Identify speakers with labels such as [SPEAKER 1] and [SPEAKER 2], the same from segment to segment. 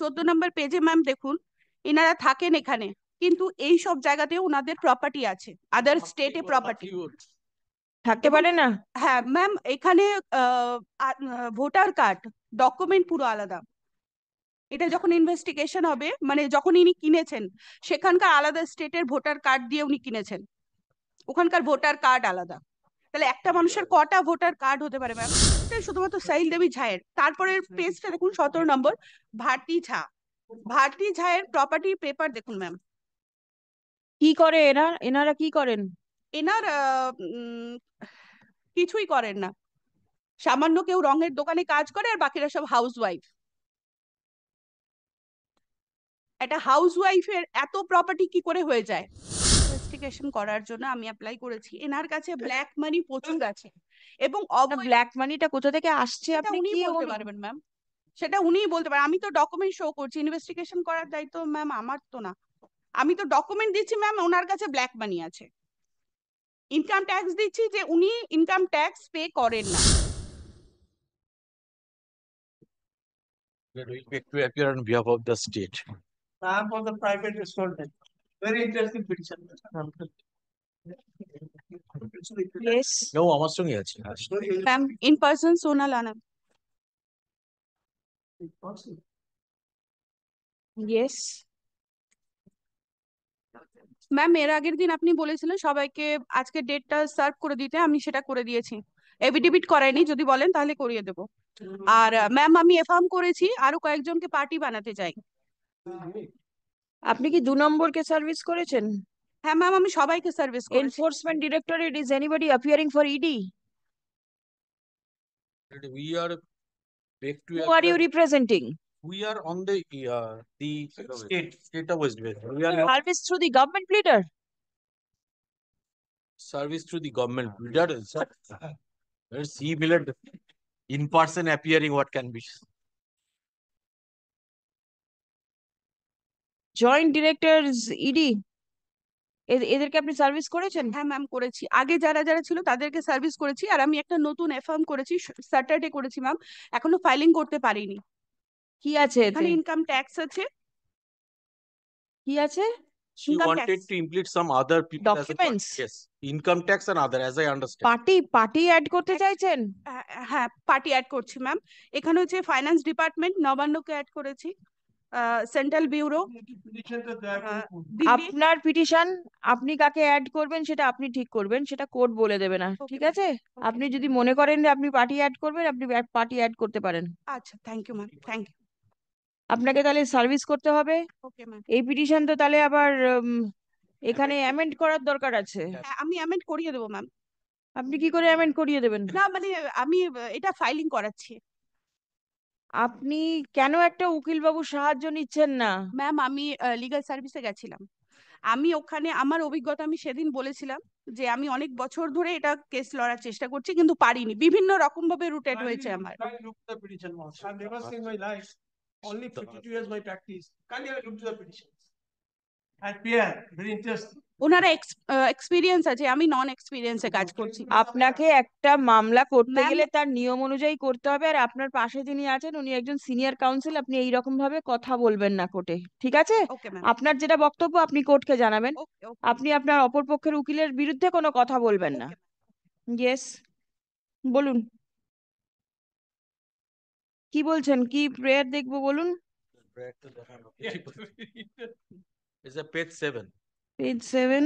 [SPEAKER 1] 14 নম্বর পেজে ম্যাম দেখুন, এনারা থাকেন এখানে, কিন্তু এই সব জায়গাতেও ওনাদের প্রপার্টি আছে, আদার স্টেটে প্রপার্টি
[SPEAKER 2] থাকতে পারে না।
[SPEAKER 1] হ্যাঁ ম্যাম, এখানে ভোটার কার্ড ডকুমেন্ট পুরো আলাদা। এটা যখন ইনভেস্টিগেশন হবে, মানে যখন ইনি কিনেছেন সেখানকার আলাদা স্টেটের ভোটার কার্ড দিয়ে উনি কিনেছেন, ওখানকার ভোটার কার্ড আলাদা। তাহলে একটা মানুষের কটা ভোটার কার্ড হতে পারে ম্যাম? শুধুমাত্র সাহিল দেবী ঝায়ের। তারপরে পেজটা দেখুন 17 নম্বর, ভারতী ঝা। ভারতী ঝায়ের প্রপার্টি পেপার দেখুন ম্যাম।
[SPEAKER 2] কি করে এনারা কি করেন?
[SPEAKER 1] এনার কিছুই করেন না, সামান্য কেউ রঙের দোকানে কাজ করে আর বাকিরা সব হাউস ওয়াইফ। একটা হাউস ওয়াইফের এত প্রপার্টি কি করে হয়ে যায়? ইনভেস্টিগেশন করার জন্য আমি অ্যাপ্লাই করেছি। এনার কাছে ব্ল্যাক মানি প্রচুর আছে, এবং
[SPEAKER 2] ব্ল্যাক মানিটা কোথা থেকে আসছে আপনি
[SPEAKER 1] উনি
[SPEAKER 2] কি
[SPEAKER 1] বলতে পারবেন ম্যাম, সেটা উনিই বলতে পারেন। আমি তো ডকুমেন্ট শো করছি, ইনভেস্টিগেশন করার দায়িত্ব ম্যাম আমার তো না। আমি তো ডকুমেন্ট দিচ্ছি ম্যাম, ওনার কাছে ব্ল্যাক মানি আছে। ইনকাম ট্যাক্স দিচ্ছি যে উনি ইনকাম ট্যাক্স পে করেন না।
[SPEAKER 3] We are doing to appear on behalf of the state.
[SPEAKER 4] I am for the private restaurant. Very interesting petition.
[SPEAKER 2] Yes.
[SPEAKER 3] No, আমার সঙ্গে আছে।
[SPEAKER 1] Ma'am in person Sonal Anam.
[SPEAKER 2] Yes.
[SPEAKER 1] Ma'am এর আগের দিন আপনি বলেছিলেন সবাইকে আজকে ডেটটা সার্ভ করে দিতে, আমি সেটা করে দিয়েছি। এফিডেভিট করাইনি, যদি বলেন তাহলে করিয়ে দেবো। আর ম্যাম আমি এফার্ম করেছি আরো কয়েকজনকে পার্টি বানাতে চাই।
[SPEAKER 2] আপনি কি 2 নম্বরকে সার্ভিস করেছেন?
[SPEAKER 1] হ্যাঁ ম্যাম, আমি সবাইকে সার্ভিস করেছি।
[SPEAKER 2] Enforcement directorate, is anybody appearing for ED?
[SPEAKER 3] We are back to
[SPEAKER 2] Who are you representing?
[SPEAKER 3] We are on the state of West Bengal. We are not
[SPEAKER 2] Service through the government leader?
[SPEAKER 3] service through the government. Let's see, Millard, in person appearing, what can be?
[SPEAKER 2] Joint directors ED, এদেরকে আপনি service করেছেন?
[SPEAKER 1] হ্যাঁ ma'am করেছি, আগে যারা যারা ছিল তাদেরকে সার্ভিস করেছি। আর আমি একটা নতুন এফার্ম করেছি, স্যাটারডে করেছি ম্যাম, এখনো ফাইলিং করতে পারিনি।
[SPEAKER 2] কি আছে এতে?
[SPEAKER 1] এখানে ইনকাম ট্যাক্স আছে।
[SPEAKER 2] কি আছে?
[SPEAKER 3] She wanted to implement some other people as a part.
[SPEAKER 2] Documents?
[SPEAKER 3] Yes, income tax and other, as I understand.
[SPEAKER 2] Party add করতে চাইছেন?
[SPEAKER 1] হ্যাঁ পার্টি অ্যাড করছি ম্যাম। এখানে হচ্ছে ফাইন্যান্স ডিপার্টমেন্ট, নবান্নকে অ্যাড করেছি, সেন্ট্রাল ব্যুরো,
[SPEAKER 2] আপনার পিটিশন, আপনি কাকে অ্যাড করবেন সেটা আপনি ঠিক করবেন, সেটা কোর্ট বলে দেবে না, ঠিক আছে? আপনি যদি মনে করেন যে আপনি পার্টি অ্যাড করবেন, আপনি পার্টি অ্যাড করতে পারেন।
[SPEAKER 1] আচ্ছা thank you ma'am, thank you.
[SPEAKER 2] আপনাকে তাহলে সার্ভিস করতে হবে।
[SPEAKER 1] Okay ma'am.
[SPEAKER 2] এই পিটিশন তো তাহলে আবার এখানে অ্যামেন্ড করার দরকার আছে।
[SPEAKER 1] আমি অ্যামেন্ড করিয়ে দেবো ম্যাম।
[SPEAKER 2] আপনি কি করে অ্যামেন্ড করিয়ে দেবেন?
[SPEAKER 1] না মানে আমি এটা ফাইলিং করাচ্ছি।
[SPEAKER 2] আপনি কেন একটা উকিল বাবুর সাহায্য নিচ্ছেন না?
[SPEAKER 1] ম্যাম আমি লিগ্যাল সার্ভিসে গেছিলাম, আমি ওখানে আমার অভিজ্ঞতা আমি সেদিন বলেছিলাম যে আমি অনেক বছর ধরে এটা কেস লড়ার চেষ্টা করছি কিন্তু পারিনি, বিভিন্ন রকম ভাবে রুটেড হয়েছে আমার।
[SPEAKER 4] Only 52 years my practice. Can you look to the petitions? And Pierre, very interesting.
[SPEAKER 1] ওনারা এক্সপিরিয়েন্স আছে, আমি নন এক্সপিরিয়েন্সে কাজ করছি।
[SPEAKER 2] আপনাকে একটা মামলা করতে গেলে তার নিয়ম অনুযায়ী করতে হবে, আর আপনার পাশে যিনি আছেন উনি একজন সিনিয়র কাউন্সিল, আপনি এইরকম ভাবে কথা বলবেন না কোর্টে, ঠিক আছে? আপনার যেটা বক্তব্য আপনি কোর্টকে জানাবেন, আপনি আপনার অপর পক্ষের উকিলের বিরুদ্ধে কোনো কথা বলবেন না। ইয়েস, বলুন কি বলছেন, কি প্রেয়ার দেখবো বলুন।
[SPEAKER 3] Is a page 7.
[SPEAKER 2] Page 7.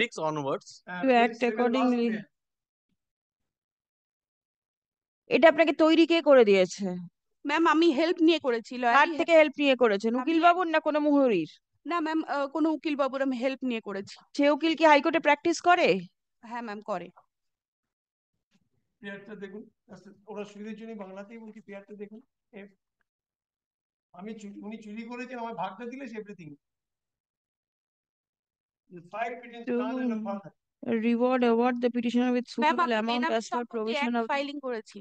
[SPEAKER 3] 6 onwards.
[SPEAKER 2] To act accordingly. এটা আপনাকে তৈরি কে করে দিয়েছে?
[SPEAKER 1] ম্যাম আমি হেল্প নিয়ে করেছি।
[SPEAKER 2] কার থেকে হেল্প নিয়ে করেছেন? উকিল বাবুর না কোনো মুহুরির?
[SPEAKER 1] না ম্যাম, কোনো উকিল বাবুর আমি হেল্প নিয়ে করেছি।
[SPEAKER 2] সে উকিল কি হাইকোর্টে প্র্যাকটিস করে?
[SPEAKER 1] হ্যাঁ ম্যাম করে।
[SPEAKER 4] পেয়ারটা দেখুন, ওরা সুবিধার জন্য বাংলাতেই বলছি, পেয়ারটা দেখুন। আমি উনি চুরি করেছেন, আমার ভাগটা দিলে everything.
[SPEAKER 2] Reward award the petitioner with suitable amount as per provision of
[SPEAKER 1] filing করেছি।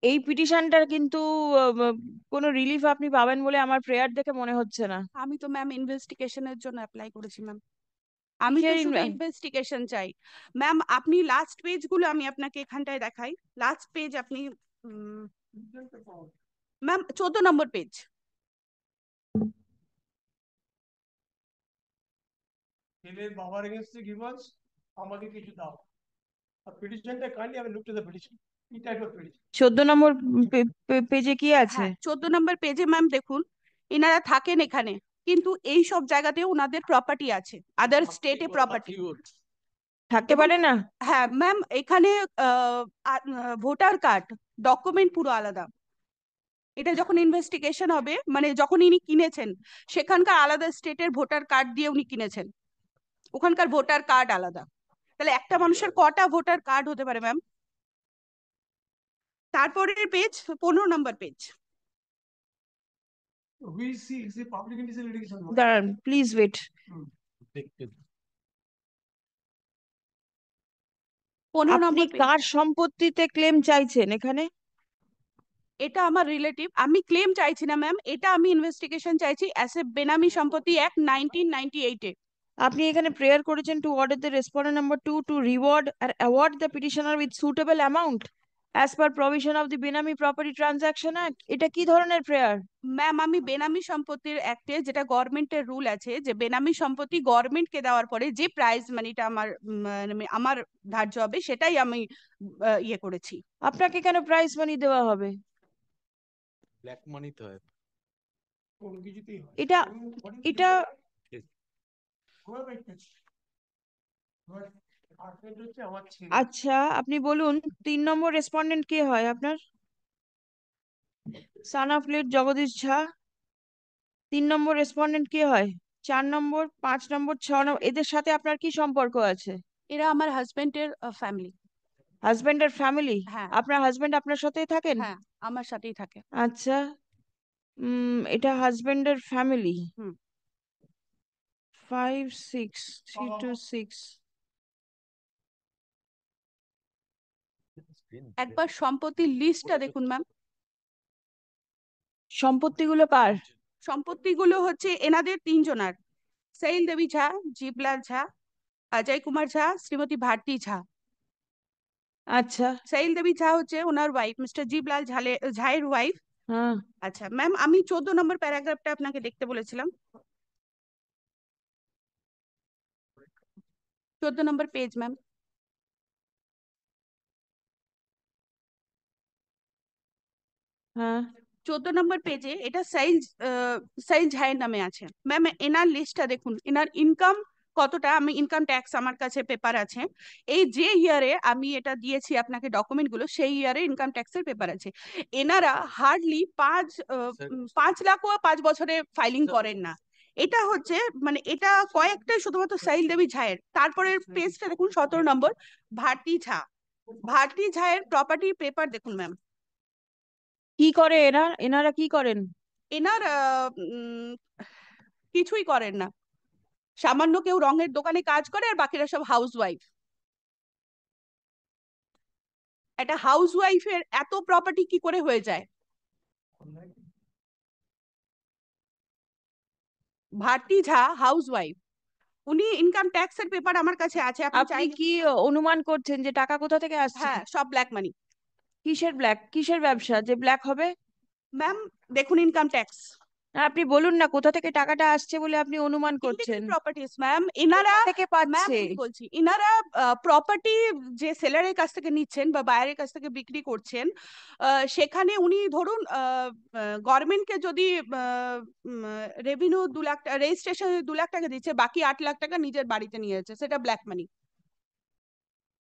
[SPEAKER 2] এই পিটিশনটার কিন্তু কোনো রিলিফ আপনি পাবেন বলে আমার প্রেয়ার দেখে মনে হচ্ছে না।
[SPEAKER 1] আমি তো ম্যাম ইনভেস্টিগেশনের জন্য অ্যাপ্লাই করেছি ম্যাম, আমি তো শুধু ইনভেস্টিগেশন চাই। ম্যাম আপনি লাস্ট পেজ গুলো আমি আপনাকে এখানটায় দেখাই, লাস্ট পেজ আপনি ম্যাম 14 নম্বর পেজ।
[SPEAKER 4] ছেলের বাবার এগেইনস্টে গিভার্স আমাকে কিছু দাও। আর পিটিশনটা কাইন্ডলি আমি লুক টু দ্য পিটিশন। কি টাইপ অফ পিটিশন?
[SPEAKER 2] 14 নম্বর পেজে কি আছে?
[SPEAKER 1] হ্যাঁ 14 নম্বর পেজে ম্যাম দেখুন, এনারা থাকেন এখানে, কিন্তু এই সব জায়গাতে ওনাদের প্রপার্টি আছে, আদার স্টেটে প্রপার্টি
[SPEAKER 2] থাকতে পারে না?
[SPEAKER 1] হ্যাঁ ম্যাম, এখানে ভোটার কার্ড ডকুমেন্ট পুরো আলাদা। এটা যখন ইনভেস্টিগেশন হবে, মানে যখন ইনি কিনেছেন সেখানকার আলাদা স্টেটের ভোটার কার্ড দিয়ে উনি কিনেছেন, ওখানকার ভোটার কার্ড আলাদা। তাহলে একটা মানুষের কটা ভোটার কার্ড হতে পারে ম্যাম? তারপরের page 15 number page.
[SPEAKER 4] We see is a public interest litigation.
[SPEAKER 2] দাঁড়ান, প্লিজ ওয়েট।
[SPEAKER 1] 15
[SPEAKER 2] আপনি
[SPEAKER 1] নম্বর পেজ।
[SPEAKER 2] কার সম্পত্তিতে ক্লেম চাইছেন এখানে?
[SPEAKER 1] এটা আমার রিলেটিভ, আমি ক্লেম চাইছি না ম্যাম, এটা আমি ইনভেস্টিগেশন চাইছি অ্যাজ এ বেনামি সম্পত্তি অ্যাক্ট 1998 এ।
[SPEAKER 2] আপনি এখানে প্রেয়ার করেছেন to order the respondent number 2 to reward আর award the petitioner with suitable amount as per provision of the benami property transaction act. এটা কি ধরনের প্রেয়ার?
[SPEAKER 1] ম্যাম আমি বেনামি সম্পত্তির অ্যাক্টে যেটা গভর্নমেন্টের রুল আছে, যে বেনামি সম্পত্তি গভর্নমেন্টকে দেওয়ার পরে যে প্রাইজ মানিটা আমার ধার্য হবে সেটাই আমি ইয়ে করেছি।
[SPEAKER 2] আপনাকে কেন প্রাইজ মানি দেওয়া হবে?
[SPEAKER 3] ব্ল্যাক মানি তো হয়।
[SPEAKER 4] কোন কিছুতেই হয়।
[SPEAKER 2] এটা এটা
[SPEAKER 4] আমার ছেলে।
[SPEAKER 2] আচ্ছা, আপনি বলুন 3 নম্বর রেসপন্ডেন্ট কে হয় আপনার? Son of late Jagdish Jha. 3 number respondent কে হয়? 4 নম্বর, 5 নম্বর, 6 নম্বর, এদের সাথে আপনার কি সম্পর্ক আছে?
[SPEAKER 1] এরা আমার হাজবেন্ডের ফ্যামিলি।
[SPEAKER 2] হাজবেন্ডের ফ্যামিলি?
[SPEAKER 1] হ্যাঁ
[SPEAKER 2] আপনার হাজবেন্ড আপনার সাথেই থাকেন?
[SPEAKER 1] হ্যাঁ আমার সাথেই থাকে।
[SPEAKER 2] আচ্ছা, এটা হাজবেন্ডের ফ্যামিলি।
[SPEAKER 1] হুম
[SPEAKER 2] 563226।
[SPEAKER 1] একবার সম্পত্তির লিস্টটা দেখুন ম্যাম।
[SPEAKER 2] সম্পত্তিগুলো কার?
[SPEAKER 1] সম্পত্তিগুলো হচ্ছে এনাদের তিনজনার, শৈল দেবী ঝা, জীবলাল ঝা, অজয় কুমার ঝা, শ্রীমতী ভারতী ঝা।
[SPEAKER 2] আচ্ছা,
[SPEAKER 1] শৈল দেবী ঝা হচ্ছে ওনার ওয়াইফ, মিস্টার জীবলাল ঝায়ের ওয়াইফ।
[SPEAKER 2] হ্যাঁ।
[SPEAKER 1] আচ্ছা ম্যাম, আমি 14 নম্বর প্যারাগ্রাফটা আপনাকে দেখতে বলেছিলাম, 14 নম্বর পেজ ম্যাম।
[SPEAKER 2] হ্যাঁ
[SPEAKER 1] 14 নম্বর পেজে এটা সাইল ঝায়ের নামে আছে ম্যাম। এনার লিস্টটা দেখুন, এনার ইনকাম কতটা, আমি ইনকাম ট্যাক্স আমার কাছে পেপার আছে, এই যে ইয়ারে আমি এটা দিয়েছি আপনাকে ডকুমেন্ট গুলো, সেই ইয়ারে ইনকাম ট্যাক্সের পেপার আছে। এনারা হার্ডলি 5 লাখ ও 5 বছরে ফাইলিং করেন না। এটা হচ্ছে মানে এটা কয়েকটাই শুধুমাত্র সাইল দেবী ঝায়ের। তারপরে পেজটা দেখুন 17 নম্বর, ভারতী ঝা। ভারতী ঝায়ের প্রপার্টি পেপার দেখুন ম্যাম।
[SPEAKER 2] কি করে এনারা কি করেন?
[SPEAKER 1] এনার কিছুই করেন না, সামান্য কেউ রঙের দোকানে কাজ করে আর বাকিরা সব হাউস ওয়াইফ। একটা হাউস ওয়াইফের এত প্রপার্টি কি করে হয়ে যায়? ভারতী ঝা হাউস ওয়াইফ, উনি ইনকাম ট্যাক্সের পেপার আমার কাছে আছে, আপনি
[SPEAKER 2] আপনি
[SPEAKER 1] চাইলে।
[SPEAKER 2] কি অনুমান করছেন যে টাকা কোথা থেকে আসছে?
[SPEAKER 1] হ্যাঁ সব ব্ল্যাক মানি।
[SPEAKER 2] কিসের ব্ল্যাক? কিসের ব্যবসা যে ব্ল্যাক হবে?
[SPEAKER 1] ম্যাম দেখুন ইনকাম ট্যাক্স।
[SPEAKER 2] আপনি বলুন না কোথা থেকে টাকাটা আসছে বলে আপনি অনুমান করছেন।
[SPEAKER 1] প্রপার্টিজ ম্যাম, এনারা
[SPEAKER 2] থেকে
[SPEAKER 1] ম্যাম
[SPEAKER 2] পাচ্ছে?
[SPEAKER 1] বলছি, এনারা প্রপার্টি যে সেলারের কাছ থেকে নিচ্ছেন বা বায়ারের কাছ থেকে বিক্রি করছেন, সেখানে উনি ধরুন গভর্নমেন্টকে যদি রেভিনিউ 2 লাখ, রেজিস্ট্রেশন 2 লাখ টাকা দিচ্ছে, বাকি 8 লাখ টাকা নিজের বাড়িতে নিয়ে যাচ্ছে, সেটা ব্ল্যাক মানি।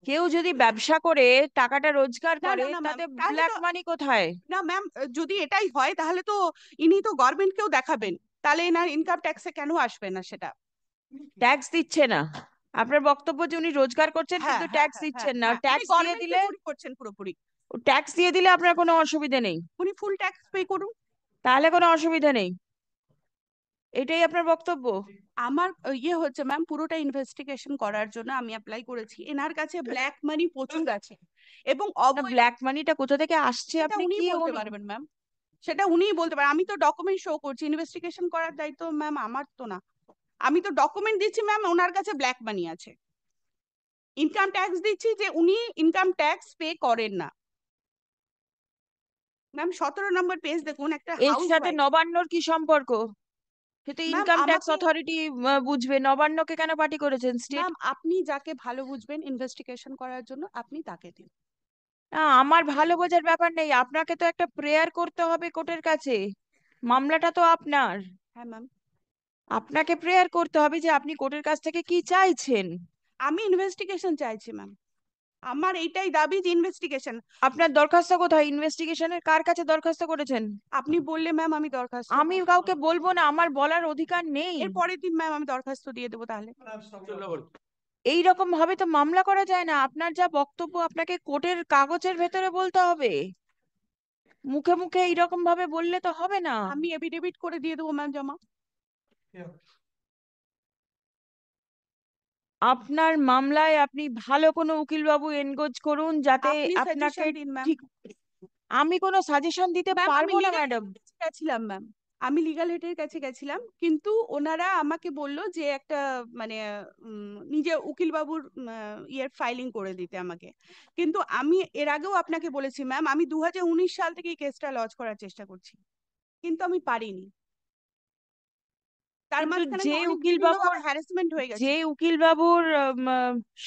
[SPEAKER 2] কেউ যদি ব্যবসা করে টাকাটা রোজগার
[SPEAKER 1] না
[SPEAKER 2] করে,
[SPEAKER 1] না না ম্যাম,
[SPEAKER 2] তাতে
[SPEAKER 1] তাহলে
[SPEAKER 2] ব্ল্যাক
[SPEAKER 1] তো
[SPEAKER 2] মানি কোথায়?
[SPEAKER 1] না ম্যাম, যদি এটাই হয় তাহলে তো ইনি তো গভর্নমেন্টকেও দেখাবেন, তাহলে এনার ইনকাম ট্যাক্সে কেন আসবে না সেটা?
[SPEAKER 2] ট্যাক্স দিচ্ছে না? আপনার বক্তব্য যে উনি রোজগার করছেন
[SPEAKER 1] হ্যাঁ
[SPEAKER 2] কিন্তু
[SPEAKER 1] হ্যাঁ
[SPEAKER 2] ট্যাক্স
[SPEAKER 1] হ্যাঁ
[SPEAKER 2] দিচ্ছেন না।
[SPEAKER 1] হ্যাঁ,
[SPEAKER 2] ট্যাক্স দিয়ে
[SPEAKER 1] গভর্নমেন্টকে
[SPEAKER 2] দিলে,
[SPEAKER 1] চুরি করছেন পুরোপুরি।
[SPEAKER 2] ট্যাক্স দিয়ে দিলে আপনার কোনো অসুবিধা নেই?
[SPEAKER 1] উনি ফুল ট্যাক্স পে করুন,
[SPEAKER 2] তাহলে কোনো অসুবিধা নেই, এটাই আপনার বক্তব্য?
[SPEAKER 1] আমার ইয়ে হচ্ছে ম্যাম, পুরোটা ইনভেস্টিগেশন করার জন্য আমি অ্যাপ্লাই করেছি, এনার কাছে ব্ল্যাক মানি প্রচুর আছে এবং
[SPEAKER 2] ব্ল্যাক মানিটা কোথা থেকে আসছে
[SPEAKER 1] সেটা
[SPEAKER 2] আপনি
[SPEAKER 1] উনি
[SPEAKER 2] কি
[SPEAKER 1] বলতে পারবেন ম্যাম, সেটা উনিই বলতে পারেন। আমি তো ডকুমেন্ট শো করছি, ইনভেস্টিগেশন করার দায়িত্ব ম্যাম আমার তো না, আমি তো ডকুমেন্ট দিচ্ছি ম্যাম ওনার কাছে ব্ল্যাক মানি আছে। ইনকাম ট্যাক্স দিচ্ছি যে উনি ইনকাম ট্যাক্স পে করেন না। ম্যাম 17 নম্বর পেজ দেখুন, একটা
[SPEAKER 2] এর
[SPEAKER 1] হাউস
[SPEAKER 2] সাথে নবান্নর কি সম্পর্ক? সে তো
[SPEAKER 1] ম্যাম
[SPEAKER 2] ইনকাম ট্যাক্স
[SPEAKER 1] আমাকে
[SPEAKER 2] অথরিটি বুঝবে। নবান্নকে কেন পার্টি করেছেন? স্টেট।
[SPEAKER 1] ম্যাম আপনি যাকে ভালো বুঝবেন ইনভেস্টিগেশন করার জন্য আপনি তাকে দিন।
[SPEAKER 2] না, আমার ভালো বোঝার ব্যাপার নেই, আপনাকে তো একটা প্রেয়ার করতে হবে কোর্টের কাছে। মামলাটা তো আপনার।
[SPEAKER 1] হ্যাঁ ম্যাম,
[SPEAKER 2] আপনাকে প্রেয়ার করতে হবে যে আপনি কোর্টের কাছ থেকে কি চাইছেন।
[SPEAKER 1] আমি ইনভেস্টিগেশন চাইছি ম্যাম, আমার এইটাই দাবি যে ইনভেস্টিগেশন।
[SPEAKER 2] আপনার দরখাস্ত কোথায়? ইনভেস্টিগেশনের কার কাছে দরখাস্ত করেছেন?
[SPEAKER 1] আপনি বললে ম্যাম আমি দরখাস্ত,
[SPEAKER 2] আমি কাউকে বলবো না, আমার বলার অধিকার নেই।
[SPEAKER 1] এর পরের দিন ম্যাম আমি দরখাস্ত দিয়ে দেবো তাহলে।
[SPEAKER 2] এই রকম ভাবে তো মামলা করা যায় না। আপনার যা বক্তব্য আপনাকে কোর্টের কাগজের ভেতরে বলতে হবে, মুখে মুখে এইরকম ভাবে বললে তো হবে না।
[SPEAKER 1] আমি এফিডেভিট করে দিয়ে দেবো ম্যাম জমা।
[SPEAKER 2] আপনার মামলায় আপনি ভালো কোনো উকিল বাবু এনগেজ করুন যাতে
[SPEAKER 1] আপনি
[SPEAKER 2] আপনাকে
[SPEAKER 1] সাজেশন দিন ম্যাম।
[SPEAKER 2] ঠিক। আমি কোনো সাজেশন দিতে
[SPEAKER 1] ম্যাম আমি
[SPEAKER 2] পারবো না
[SPEAKER 1] লিগ্যাল
[SPEAKER 2] ম্যাডাম।
[SPEAKER 1] গেছিলাম ম্যাম, আমি লিগ্যাল হেডের কাছে গেছিলাম, কিন্তু ওনারা আমাকে বললো যে একটা মানে নিজে উকিল বাবুর ইয়ের ফাইলিং করে দিতে আমাকে। কিন্তু আমি এর আগেও আপনাকে বলেছি ম্যাম, আমি 2019 সাল থেকে এই কেসটা লজ করার চেষ্টা করছি, কিন্তু আমি পারিনি। তার
[SPEAKER 2] কিন্তু
[SPEAKER 1] মাঝখানে
[SPEAKER 2] যে
[SPEAKER 1] তো অনেক
[SPEAKER 2] উকিল
[SPEAKER 1] বিভিন্ন
[SPEAKER 2] বাবুর
[SPEAKER 1] হ্যারাসমেন্ট হয়ে গেছে।
[SPEAKER 2] যে উকিল বাবুর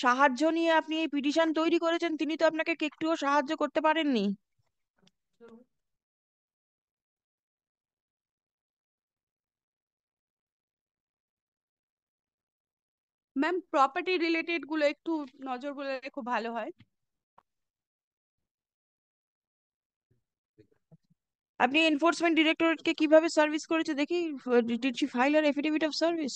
[SPEAKER 2] সাহায্য নিয়ে আপনি এই পিটিশন তৈরি করেছেন, তিনি তো আপনাকে একটুও সাহায্য করতে পারেননি।
[SPEAKER 1] ম্যাম প্রপার্টি রিলেটেড গুলো একটু নজর বলে খুব ভালো হয়।
[SPEAKER 2] আপনি এনফোর্সমেন্ট ডিরেক্টরেটকে কিভাবে সার্ভিস করেছে দেখি। Did she file her affidavit of service?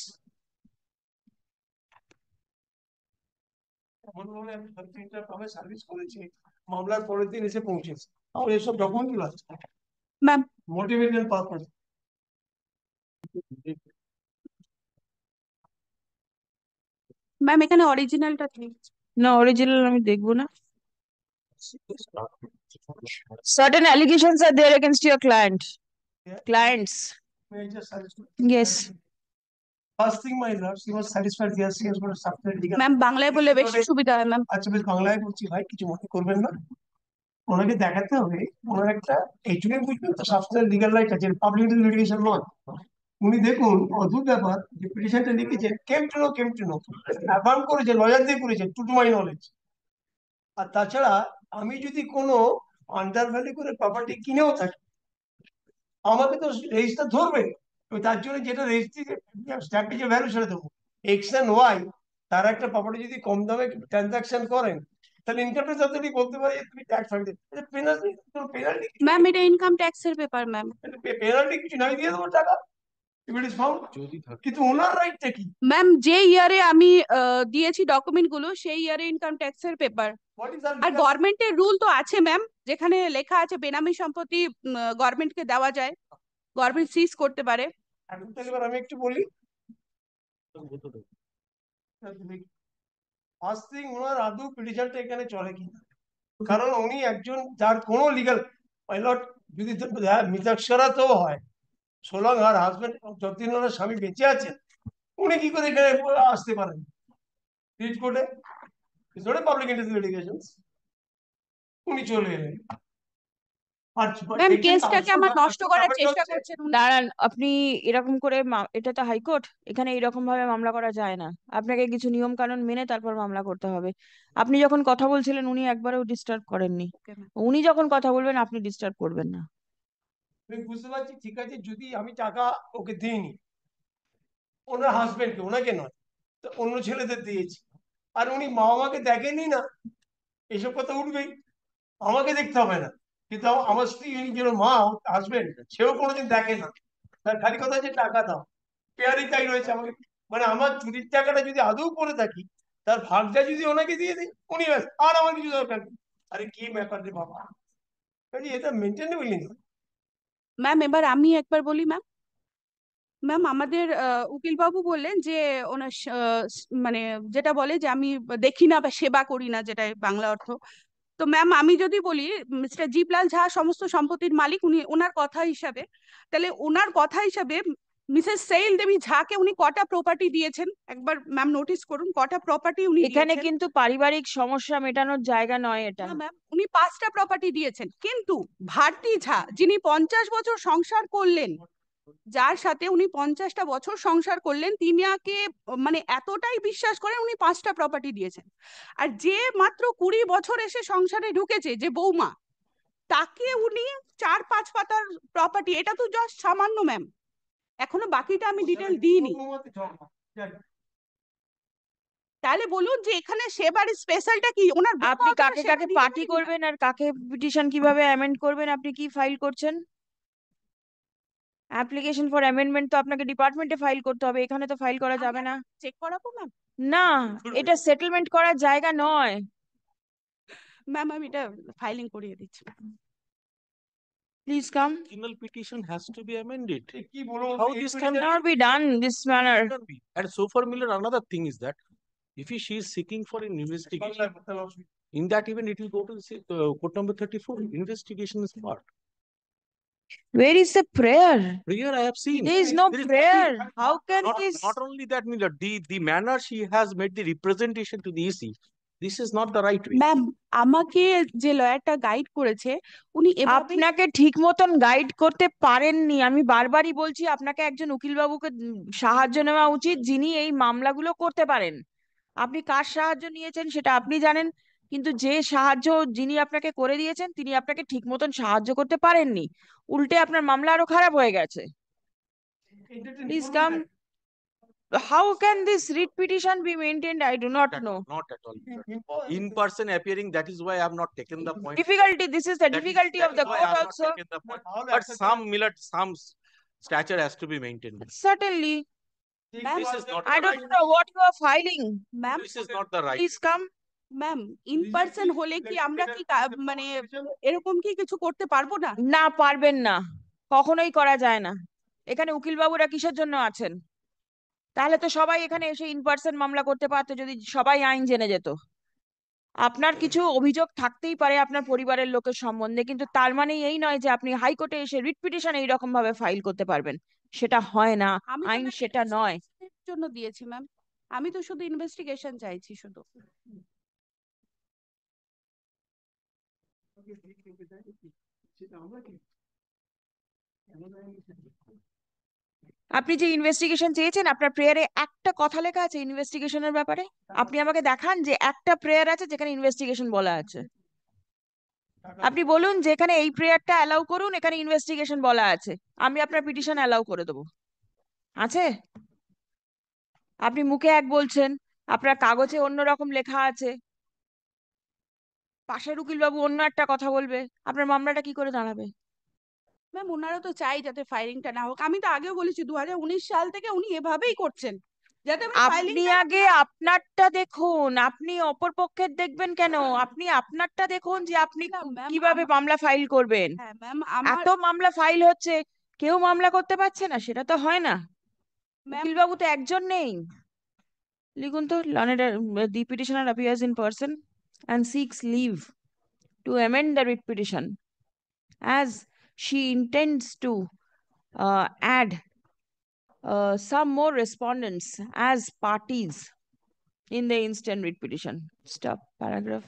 [SPEAKER 4] এমন ভাবে আমি 3টা ভাবে সার্ভিস করেছি, মামলার পরের দিন এসে পৌঁছেছে। আমার এসব ডকুমেন্ট গুলো আছে
[SPEAKER 1] ম্যাম
[SPEAKER 4] মোটিভেশনাল পারপাস।
[SPEAKER 1] ম্যাম এখানে অরিজিনালটা নেই।
[SPEAKER 2] না, অরিজিনাল আমি দেখবো না। Certain allegations are there against your clients.
[SPEAKER 4] May I just suggest?
[SPEAKER 2] Yes.
[SPEAKER 4] First thing, my lord, she was satisfied. Yes, she has got a substantial legal.
[SPEAKER 1] Ma'am বাংলায় বললে বেশি সুবিধা হয় ম্যাম।
[SPEAKER 4] আচ্ছা বেশ, বাংলায় বলছি ভাই, কিছু মনে করবেন না। ওনাকে দেখাতে হবে ওনার একটা এইটুকুই বুঝবেন তো, সাবস্টেন্স লিগ্যাল রাইট আছে, পাবলিক লিটিগেশন নয়। উনি দেখুন অদ্ভুত ব্যাপার, যে পিটিশনটা লিখেছেন কেম টু নো অ্যাফার্ম করেছে, লয়ার দিয়ে করেছেন, টু মাই নলেজ। আর তাছাড়া আমি যদি কোনো আন্ডার ভ্যালু করে প্রপার্টি কিনেও থাকি, আমাকে তো রেজিস্টার ধরবে। তো তার জন্য যেটা রেজিস্ট্রি স্ট্যাম্পে যে ভ্যালু সেটা দেবো। এক্স এন্ড ওয়াই তারা একটা প্রপার্টি যদি কম দামে ট্রানজাকশন করেন, তাহলে ইনকাম ট্যাক্স অথরিটি বলতে পারে যে তুমি ট্যাক্স ফাইল দিতে, পেনাল্টি পেনাল্টি
[SPEAKER 1] ম্যাম এটা ইনকাম ট্যাক্সের পেপার ম্যাম।
[SPEAKER 4] পেনাল্টি কিছু না, আমি দিয়ে দেবো টাকা if it is found। কিন্তু ওনার রাইটটা কি?
[SPEAKER 1] ম্যাম যে ইয়ারে আমি দিয়েছি ডকুমেন্ট গুলো সেই ইয়ারে ইনকাম ট্যাক্সের পেপার।
[SPEAKER 4] What is our
[SPEAKER 1] আর
[SPEAKER 4] legal?
[SPEAKER 1] গভর্নমেন্টের রুল তো আছে ম্যাম, যেখানে লেখা আছে বেনামি সম্পত্তি গভর্নমেন্টকে দেওয়া যায়, গভর্নমেন্ট সিজ করতে পারে।
[SPEAKER 4] এখন তাহলে এবার আমি একটু বলি। ফার্স্ট থিং, ওনার আদৌ পিটিশনটা এখানে চলে কিনা, কারণ উনি একজন যার কোনো লিগাল পাইলট যদি মিতাক্ষরা তো হয়, সোলং আর হাজবেন্ড যতদিন ওনার স্বামী বেঁচে আছেন, উনি কি করে এখানে আসতে পারেন রিট কোর্টে? It's not a public interest litigation. উনি চলে এলেন।
[SPEAKER 1] ম্যাম কেসটাকে আমার নষ্ট করার চেষ্টা করছেন উনি।
[SPEAKER 2] দাঁড়ান, আপনি এরকম করে এটা তো হাইকোর্ট, এখানে এরকম ভাবে মামলা করা যায় না। আপনাকে কিছু নিয়ম কানুন মেনে তারপর মামলা করতে হবে। আপনি যখন কথা বলছিলেন উনি একবারও ডিস্টার্ব করেননি। উনি যখন কথা বলবেন আপনি ডিস্টার্ব করবেন না।
[SPEAKER 4] আমি বুঝতে পারছি, ঠিক আছে, যদি আমি টাকা ওকে দিইনি, ওনার হাজবেন্ডকে, ওনাকে নয়, তো অন্য ছেলেদের দিয়েছি, আর উনি মা আমাকে দেখেনি না, এসব কথা উঠবেই। আমাকে দেখতে হবে না, কিন্তু আমার স্ত্রী যেন মা হাজবেন্ড, সেও কোনোদিন দেখে না, তার খালি কথা যে টাকা দাও, পেয়ারি তাই রয়েছে আমাকে। মানে আমার চুরির টাকাটা যদি আদৌ করে থাকি, তার ভাগটা যদি ওনাকে দিয়ে দিই, উনি ব্যাস, আর আমার কিছু দরকার নেই। আরে কি ব্যাপার রে বাবা, এটা মেনটেনেবলই না।
[SPEAKER 1] ম্যাম এবার আমি একবার বলি ম্যাম। ম্যাম আমাদের উকিল বাবু বললেন যে ওনার মানে যেটা বলে যে আমি দেখি না বা সেবা করি না, যেটা বাংলা অর্থ। তো ম্যাম আমি যদি বলি মিস্টার জিপলাল ঝা সমস্ত সম্পত্তির মালিক, উনি ওনার কথা হিসাবে, তাহলে ওনার কথা হিসাবে মিসেস সেইল দেবী ঝাকে উনি কটা প্রপার্টি দিয়েছেন একবার ম্যাম নোটিস করুন, কটা প্রপার্টি উনি
[SPEAKER 2] এখানে
[SPEAKER 1] দিয়েছেন।
[SPEAKER 2] কিন্তু পারিবারিক সমস্যা মেটানোর জায়গা নয় এটা।
[SPEAKER 1] না ম্যাম, উনি 5টা প্রপার্টি দিয়েছেন, কিন্তু ভারতী ঝা যিনি 50 বছর সংসার করলেন, যার সাথে উনি 50টা বছর সংসার করলেন, তিনাকে মানে এতটাই বিশ্বাস করেন উনি 5টা প্রপার্টি দিয়েছেন। আর যে মাত্র 20 বছর এসে সংসারে ঢুকেছে, যে বৌমা, তাকে উনি 4-5 পাতার প্রপার্টি, এটা তো জাস্ট সামান্য ম্যাম, এখনো বাকিটা আমি ডিটেল দিইনি। তাহলে বলুন যে এখানে সেবার স্পেশালটা কি? ওনার
[SPEAKER 2] আপনি কাকে কাকে পার্টি করবেন আর কাকে পিটিশন কিভাবে অ্যামেন্ড করবেন? আপনি কি ফাইল করছেন? অ্যাপ্লিকেশন ফর অ্যামেন্ডমেন্ট তো আপনাকে ডিপার্টমেন্টে ফাইল করতে হবে, এখানে তো ফাইল করা যাবে না।
[SPEAKER 1] চেক করাবো ম্যাম?
[SPEAKER 2] না, এটা সেটেলমেন্ট করার জায়গা নয়।
[SPEAKER 1] ম্যাম আমি এটা ফাইলিং করিয়ে দিচ্ছি।
[SPEAKER 2] Please come.
[SPEAKER 3] Original petition has to be amended.
[SPEAKER 4] কি বলবো,
[SPEAKER 3] How this can
[SPEAKER 2] Cannot be done this manner.
[SPEAKER 3] cannot be. And so far, Miller, another thing is that if she is seeking for an investigation, in that event, it will go to court number 34. Investigation is part.
[SPEAKER 2] Where is the prayer?
[SPEAKER 3] Prayer I have seen.
[SPEAKER 2] There is no
[SPEAKER 3] There is
[SPEAKER 2] prayer.
[SPEAKER 3] nothing.
[SPEAKER 2] How can
[SPEAKER 3] Not,
[SPEAKER 2] this?
[SPEAKER 3] not only that, Miller, the manner she has made the representation to the EC, this is not the right way.
[SPEAKER 1] Ma'am আমাকে যে লয়ারটা guide করেছে উনি এভাবে
[SPEAKER 2] আপনাকে ঠিক মতন guide করতে পারেননি। আমি বারবারই বলছি আপনাকে একজন উকিল বাবুকে সাহায্য নেওয়া উচিত, যিনি এই মামলাগুলো করতে পারেন। আপনি কার সাহায্য নিয়েছেন সেটা আপনি জানেন, কিন্তু যে সাহায্য যিনি আপনাকে করে দিয়েছেন তিনি আপনাকে ঠিক মতন সাহায্য করতে পারেননি, উল্টে আপনার মামলা আরো খারাপ হয়ে গেছে। Please come. How can this writ petition be maintained? I do not know.
[SPEAKER 3] Not at all. In person appearing, that is why I have not taken the point.
[SPEAKER 2] Difficulty. This is the
[SPEAKER 3] That is-
[SPEAKER 2] difficulty
[SPEAKER 3] that
[SPEAKER 2] of
[SPEAKER 3] is
[SPEAKER 2] the
[SPEAKER 3] why I
[SPEAKER 2] court
[SPEAKER 3] have not
[SPEAKER 2] also.
[SPEAKER 3] taken the point. But some, Miller, some stature has to be maintained.
[SPEAKER 2] Certainly.
[SPEAKER 3] This is not.
[SPEAKER 2] I
[SPEAKER 3] the
[SPEAKER 2] don't
[SPEAKER 3] right-
[SPEAKER 2] know what you are filing.
[SPEAKER 1] Ma'am
[SPEAKER 3] This is not the right.
[SPEAKER 2] Please come.
[SPEAKER 1] Ma'am in person হলে কি আমরা কি মানে এরকম কি কিছু করতে পারবো না?
[SPEAKER 2] না, পারবেন না, কখনোই করা যায় না। এখানে উকিল বাবুরা কিসের জন্য আছেন? তাহলে তো সবাই এখানে এসে ইন পার্সন মামলা করতে পারতো, যদি সবাই আইন জেনে যেত। আপনার কিছু অভিযোগ থাকতেই পারে আপনার পরিবারের লোকের সম্বন্ধে, কিন্তু তার মানে এই নয় যে আপনি হাইকোর্টে এসে রিট পিটিশন এইরকম ভাবে ফাইল করতে পারবেন। সেটা হয় না,
[SPEAKER 1] আমি তো
[SPEAKER 2] আইন
[SPEAKER 1] ম্যাম
[SPEAKER 2] সেটা নয়।
[SPEAKER 1] ইনভেস্টিগেশনের জন্য দিয়েছি ম্যাম, আমি তো শুধু ইনভেস্টিগেশন চাইছি শুধু।
[SPEAKER 2] আপনি যে ইনভেস্টিগেশন চেয়েছেন, আপনার প্রেয়ারে একটা কথা লেখা আছে ইনভেস্টিগেশনের ব্যাপারে? আপনি আমাকে দেখান যে একটা প্রেয়ার আছে যেখানে ইনভেস্টিগেশন বলা আছে। আপনি বলুন যে এখানে এই প্রেয়ারটা অ্যালাউ করুন, এখানে ইনভেস্টিগেশন বলা আছে, আমি আপনার পিটিশন অ্যালাউ করে দেবো। আছে? আপনি মুখে এক বলছেন, আপনার কাগজে অন্যরকম লেখা আছে, পাশের উকিল বাবু অন্য একটা কথা বলবে, আপনার মামলাটা কি করে দাঁড়াবে?
[SPEAKER 1] ম্যাম ওনারা তো চাই যাতে ফাইলিংটা না হোক। আমি তো আগেও বলেছি 2019 সাল থেকে উনি এভাবেই করছেন, যাতে
[SPEAKER 2] আপনি আগে আপনারটা দেখুন, আপনি অপর পক্ষের দেখবেন কেন? আপনি আপনারটা দেখুন যে আপনি কিভাবে মামলা ফাইল করবেন।
[SPEAKER 1] হ্যাঁ ম্যাম আমার
[SPEAKER 2] এত মামলা ফাইল হচ্ছে, কেউ মামলা করতে পারছে না, সেটা তো হয় না। উকিল বাবু তো একজন নেই। লিখুন তো, the petitioner appears in person and seeks leave to amend the writ petition as she intends to add some more respondents as parties in the instant writ petition. Stop paragraph.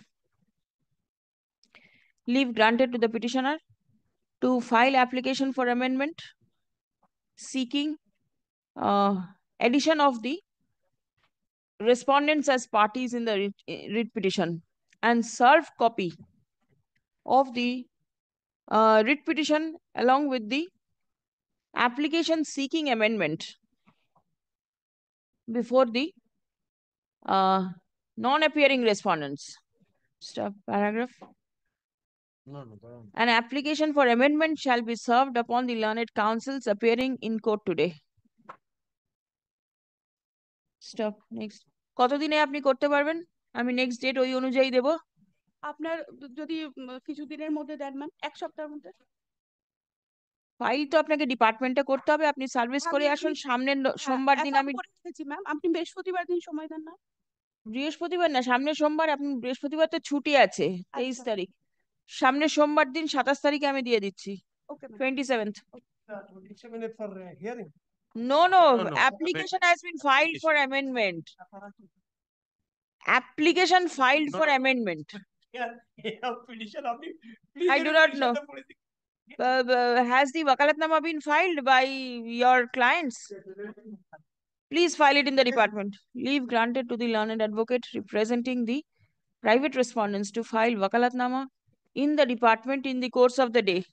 [SPEAKER 2] Leave granted to the petitioner to file application for amendment seeking addition of the respondents as parties in the writ petition and serve copy of the writ petition along with the application seeking amendment before the non-appearing respondents. Stop paragraph.
[SPEAKER 3] No.
[SPEAKER 2] An application for amendment shall be served upon the learned counsels appearing in court today. Stop. Next. কতদিনে আপনি করতে পারবেন? আমি next date ওই অনুযায়ী দেব।
[SPEAKER 1] আপনার যদি কিছুদিনের মধ্যে দেন ম্যাম, এক সপ্তাহের মধ্যে।
[SPEAKER 2] ফাইল তো আপনাকে ডিপার্টমেন্টে করতে হবে, আপনি সার্ভিস করে আসুন। সামনের সোমবার দিন আমি
[SPEAKER 1] ম্যাম, আপনি বৃহস্পতিবার দিন সময় দেন না?
[SPEAKER 2] বৃহস্পতিবার না, সামনের সোমবার। আপনি বৃহস্পতিবার তো ছুটি আছে, 23 তারিখ। সামনের সোমবার দিন 27 তারিখে আমি দিয়ে দিচ্ছি।
[SPEAKER 1] Okay ma'am.
[SPEAKER 2] 27th.
[SPEAKER 4] 27 for hearing.
[SPEAKER 2] No,
[SPEAKER 3] No,
[SPEAKER 2] no,
[SPEAKER 3] no.
[SPEAKER 2] application has been filed for amendment. Application filed
[SPEAKER 3] No,
[SPEAKER 2] for
[SPEAKER 3] no.
[SPEAKER 2] amendment.
[SPEAKER 4] Yeah, petition of the. Please
[SPEAKER 2] I
[SPEAKER 4] let
[SPEAKER 2] do
[SPEAKER 4] me
[SPEAKER 2] not
[SPEAKER 4] petition
[SPEAKER 2] know.
[SPEAKER 4] the police.
[SPEAKER 2] Has the wakalatnama been filed by your clients? Please file it in the department. Leave granted to the learned advocate representing the private respondents to file wakalatnama in the department in the course of the day.